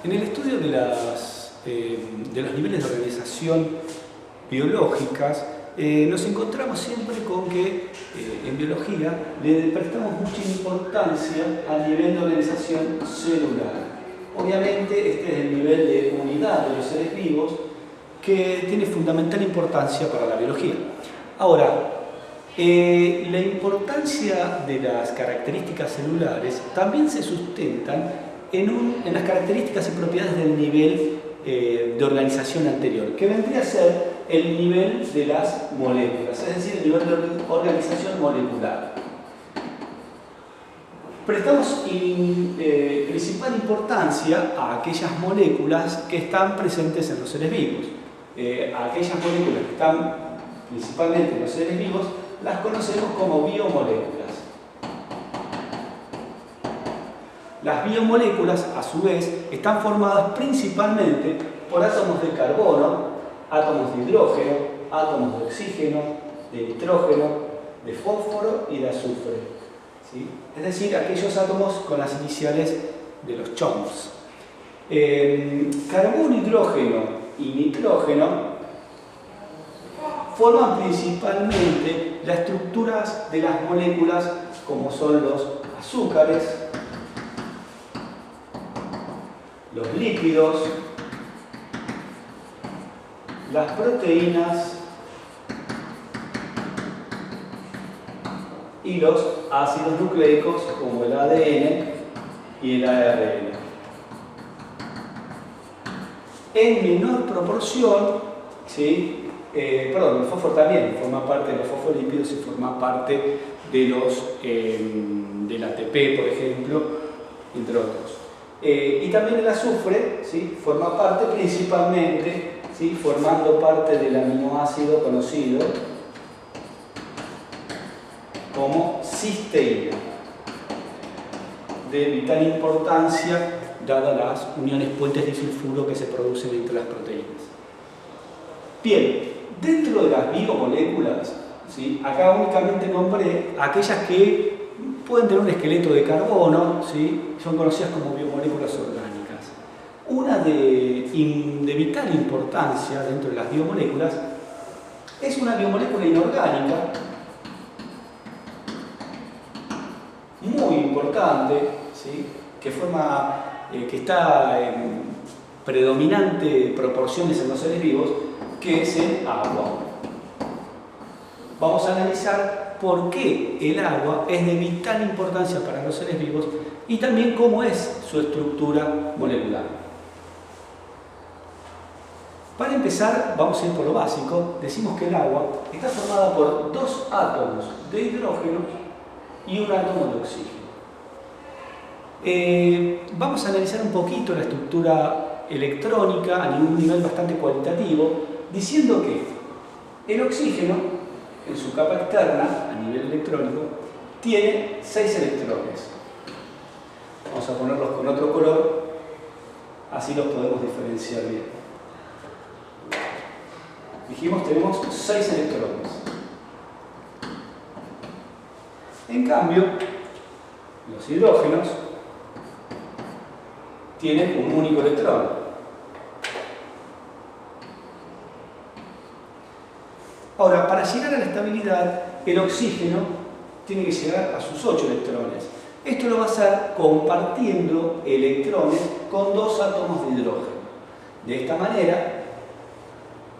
En el estudio de los niveles de organización biológicas, nos encontramos siempre con que en biología le prestamos mucha importancia al nivel de organización celular. Obviamente este es el nivel de unidad de los seres vivos que tiene fundamental importancia para la biología. Ahora, la importancia de las características celulares también se sustentan en las características y propiedades del nivel de organización anterior, que vendría a ser el nivel de las moléculas, es decir, el nivel de organización molecular. Prestamos principal importancia a aquellas moléculas que están presentes en los seres vivos. A aquellas moléculas que están principalmente en los seres vivos las conocemos como biomoléculas. Las biomoléculas, a su vez, están formadas principalmente por átomos de carbono, átomos de hidrógeno, átomos de oxígeno, de nitrógeno, de fósforo y de azufre. ¿Sí? Es decir, aquellos átomos con las iniciales de los CHOMS. Carbono, hidrógeno y nitrógeno forman principalmente las estructuras de las moléculas como son los azúcares, los lípidos, las proteínas y los ácidos nucleicos como el ADN y el ARN. En menor proporción, ¿sí? El fósforo también forma parte de los fosfolípidos y forma parte de del ATP, por ejemplo, entre otros. Y también el azufre, ¿sí? Forma parte principalmente, ¿sí? Formando parte del aminoácido conocido como cisteína, de vital importancia dadas las uniones puentes de sulfuro que se producen entre las proteínas. Bien, dentro de las biomoléculas, ¿sí? Acá únicamente nombré aquellas que pueden tener un esqueleto de carbono, ¿sí? Son conocidas como biomoléculas orgánicas. Una de vital importancia dentro de las biomoléculas es una biomolécula inorgánica muy importante, ¿sí? que está en predominante proporciones en los seres vivos, que es el agua. Vamos a analizar por qué el agua es de vital importancia para los seres vivos y también cómo es su estructura molecular. Para empezar, vamos a ir por lo básico. Decimos que el agua está formada por dos átomos de hidrógeno y un átomo de oxígeno. Vamos a analizar un poquito la estructura electrónica a un nivel bastante cualitativo, diciendo que el oxígeno, en su capa externa, a nivel electrónico, tiene 6 electrones. Vamos a ponerlos con otro color, así los podemos diferenciar bien. Dijimos, tenemos 6 electrones. En cambio, los hidrógenos tienen un único electrón. Ahora, para llegar a la estabilidad, el oxígeno tiene que llegar a sus 8 electrones. Esto lo va a hacer compartiendo electrones con 2 átomos de hidrógeno. De esta manera,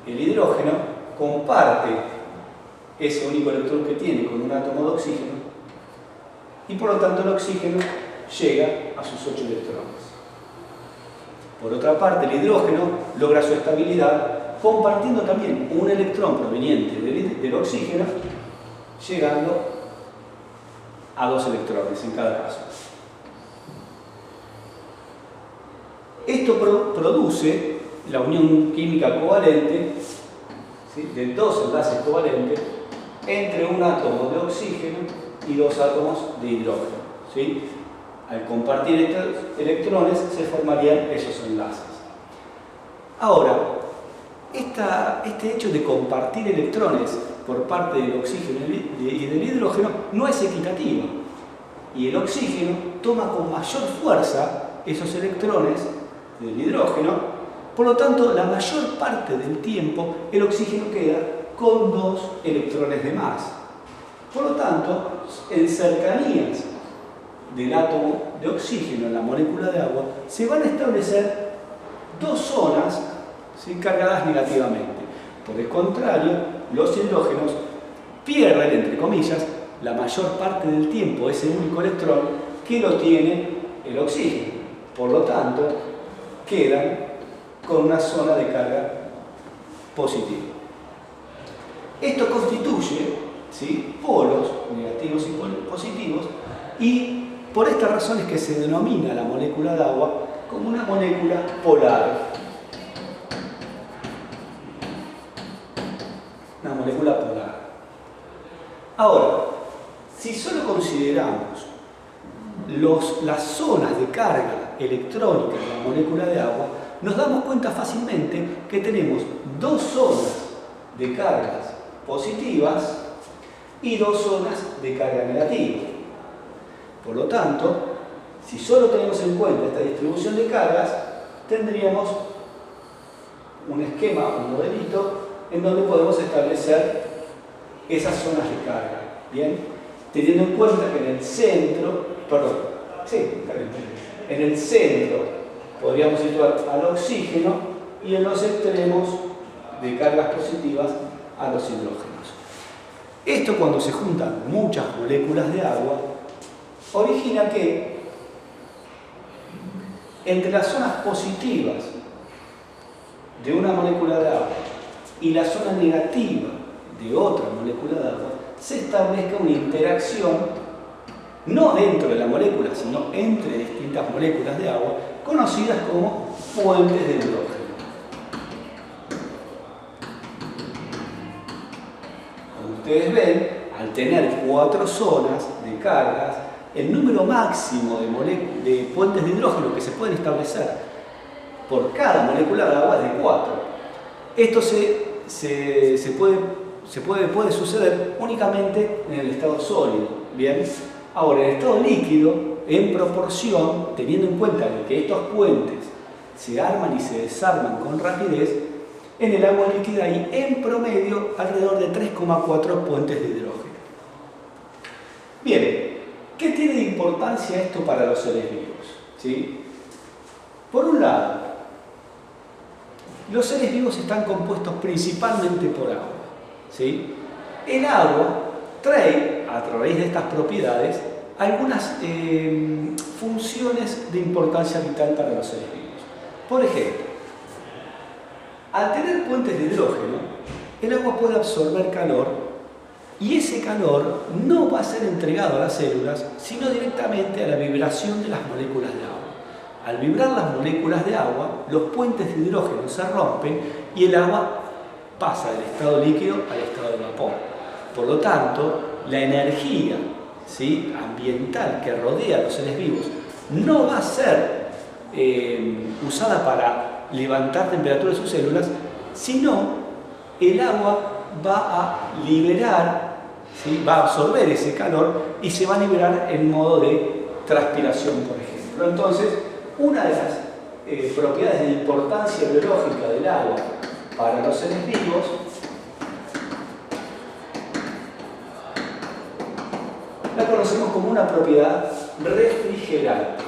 el hidrógeno comparte ese único electrón que tiene con un átomo de oxígeno y por lo tanto el oxígeno llega a sus 8 electrones. Por otra parte, el hidrógeno logra su estabilidad compartiendo también un electrón proveniente del oxígeno, llegando a 2 electrones en cada caso. Esto produce la unión química covalente, ¿sí? De 2 enlaces covalentes entre un átomo de oxígeno y 2 átomos de hidrógeno, ¿sí? Al compartir estos electrones se formarían esos enlaces. Ahora, este hecho de compartir electrones por parte del oxígeno y del hidrógeno no es equitativo. Y el oxígeno toma con mayor fuerza esos electrones del hidrógeno. Por lo tanto, la mayor parte del tiempo el oxígeno queda con 2 electrones de más. Por lo tanto, en cercanías del átomo de oxígeno en la molécula de agua se van a establecer 2 zonas, ¿sí?, cargadas negativamente. Por el contrario, los hidrógenos pierden, entre comillas, la mayor parte del tiempo ese único electrón que lo tiene el oxígeno. Por lo tanto, quedan con una zona de carga positiva. Esto constituye, ¿sí?, polos negativos y polos positivos, y por esta razón es que se denomina la molécula de agua como una molécula polar. Una molécula polar. Ahora, si solo consideramos las zonas de carga electrónica de la molécula de agua, nos damos cuenta fácilmente que tenemos 2 zonas de cargas positivas y 2 zonas de carga negativa. Por lo tanto, si solo tenemos en cuenta esta distribución de cargas, tendríamos un esquema, un modelito, en donde podemos establecer esas zonas de carga. Bien, teniendo en cuenta que en el centro, en el centro podríamos situar al oxígeno y en los extremos de cargas positivas a los hidrógenos. Esto, cuando se juntan muchas moléculas de agua, origina que entre las zonas positivas de una molécula de agua y la zona negativa de otra molécula de agua se establezca una interacción, no dentro de la molécula, sino entre distintas moléculas de agua, conocidas como puentes de hidrógeno. Como ustedes ven, al tener 4 zonas de cargas, el número máximo de puentes de hidrógeno que se pueden establecer por cada molécula de agua es de 4. Esto puede suceder únicamente en el estado sólido. Bien, ahora en el estado líquido, en proporción, teniendo en cuenta que estos puentes se arman y se desarman con rapidez, en el agua líquida hay en promedio alrededor de 3,4 puentes de hidrógeno. Bien, ¿qué tiene de importancia esto para los seres vivos? ¿Sí? Por un lado, los seres vivos están compuestos principalmente por agua. ¿Sí? El agua trae, a través de estas propiedades, algunas funciones de importancia vital para los seres vivos. Por ejemplo, al tener puentes de hidrógeno, el agua puede absorber calor y ese calor no va a ser entregado a las células, sino directamente a la vibración de las moléculas de agua. Al vibrar las moléculas de agua, los puentes de hidrógeno se rompen y el agua pasa del estado líquido al estado de vapor. Por lo tanto, la energía, ¿sí?, ambiental que rodea a los seres vivos no va a ser usada para levantar temperatura de sus células, sino el agua va a liberar, ¿sí?, va a absorber ese calor y se va a liberar en modo de transpiración, por ejemplo. Entonces, una de las propiedades de importancia biológica del agua para los seres vivos la conocemos como una propiedad refrigerante.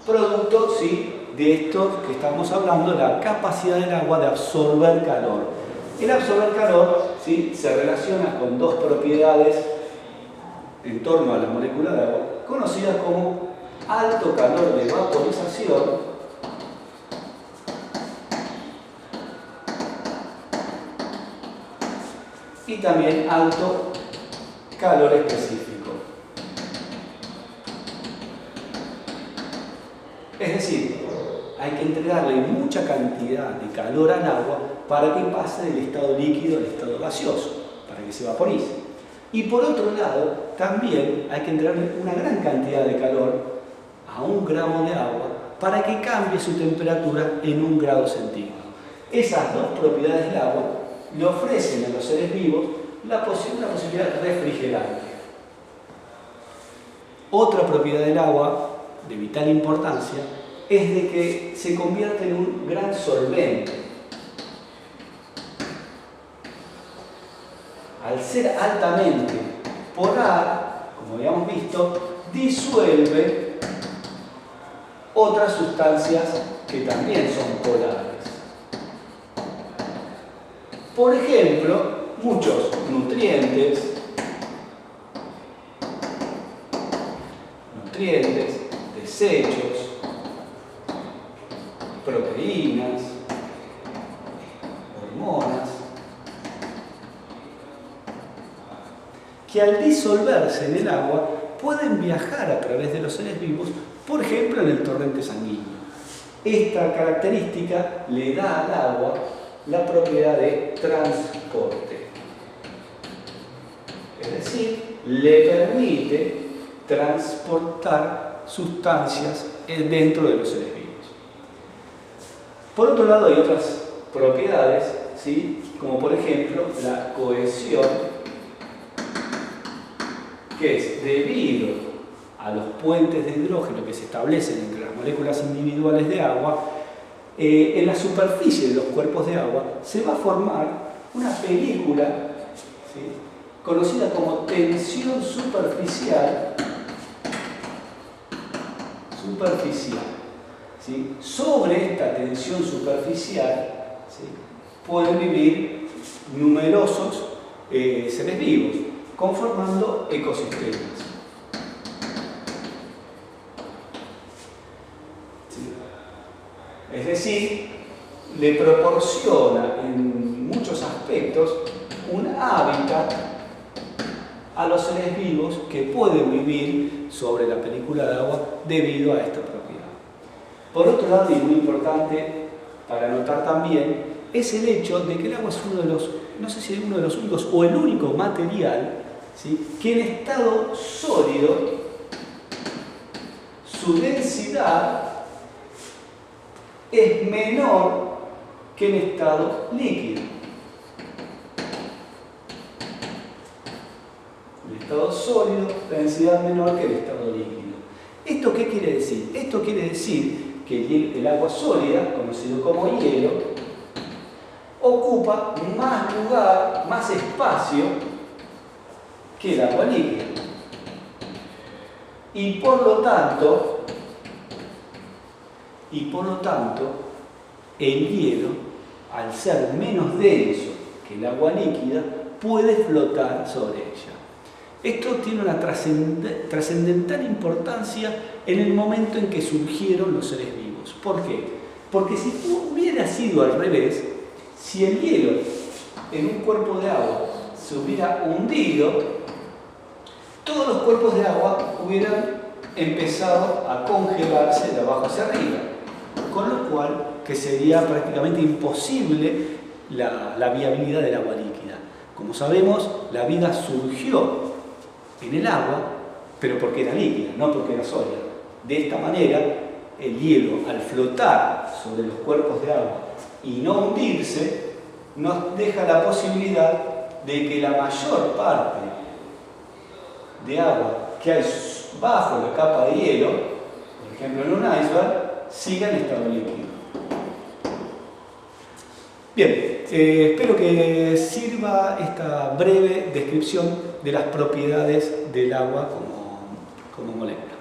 Producto, sí, de esto que estamos hablando, la capacidad del agua de absorber calor. El absorber calor, ¿sí?, se relaciona con 2 propiedades en torno a la molécula de agua, conocidas como alto calor de vaporización y también alto calor específico. Es decir, hay que entregarle mucha cantidad de calor al agua para que pase del estado líquido al estado gaseoso, para que se vaporice. Y por otro lado, también hay que entregarle una gran cantidad de calor a 1 gramo de agua para que cambie su temperatura en 1 grado centígrado. Esas 2 propiedades del agua le ofrecen a los seres vivos una posibilidad refrigerante. Otra propiedad del agua de vital importancia es de que se convierte en un gran solvente. Al ser altamente polar, como habíamos visto, disuelve otras sustancias que también son polares. Por ejemplo, muchos nutrientes, desechos, proteínas, hormonas, que al disolverse en el agua pueden viajar a través de los seres vivos, por ejemplo en el torrente sanguíneo. Esta característica le da al agua la propiedad de transporte, es decir, le permite transportar sustancias dentro de los seres vivos. Por otro lado, hay otras propiedades, ¿sí? Como por ejemplo la cohesión, que es debido a los puentes de hidrógeno que se establecen entre las moléculas individuales de agua, en la superficie de los cuerpos de agua se va a formar una película, ¿sí?, conocida como tensión superficial, ¿sí? Sobre esta tensión superficial, ¿sí?, pueden vivir numerosos seres vivos, conformando ecosistemas. ¿Sí? Es decir, le proporciona en muchos aspectos un hábitat a los seres vivos que pueden vivir sobre la película de agua debido a esta propiedad. Por otro lado, y muy importante para notar también, es el hecho de que el agua es uno de los, no sé si es uno de los únicos o el único material, ¿sí?, que en estado sólido su densidad es menor que en estado líquido. El estado sólido, la densidad menor que el estado líquido. ¿Esto qué quiere decir? Esto quiere decir que el agua sólida, conocido como hielo, ocupa más lugar, más espacio que el agua líquida. Y por lo tanto, el hielo, al ser menos denso que el agua líquida, puede flotar sobre ella. Esto tiene una trascendental importancia en el momento en que surgieron los seres vivos. ¿Por qué? Porque si hubiera sido al revés, si el hielo en un cuerpo de agua se hubiera hundido, todos los cuerpos de agua hubieran empezado a congelarse de abajo hacia arriba, con lo cual que sería prácticamente imposible la viabilidad del agua líquida. Como sabemos, la vida surgió en el agua, pero porque era líquida, no porque era sólida. De esta manera, el hielo, al flotar sobre los cuerpos de agua y no hundirse, nos deja la posibilidad de que la mayor parte de agua que hay bajo la capa de hielo, por ejemplo en un iceberg, siga en estado líquido. Bien, espero que sirva esta breve descripción de las propiedades del agua como molécula.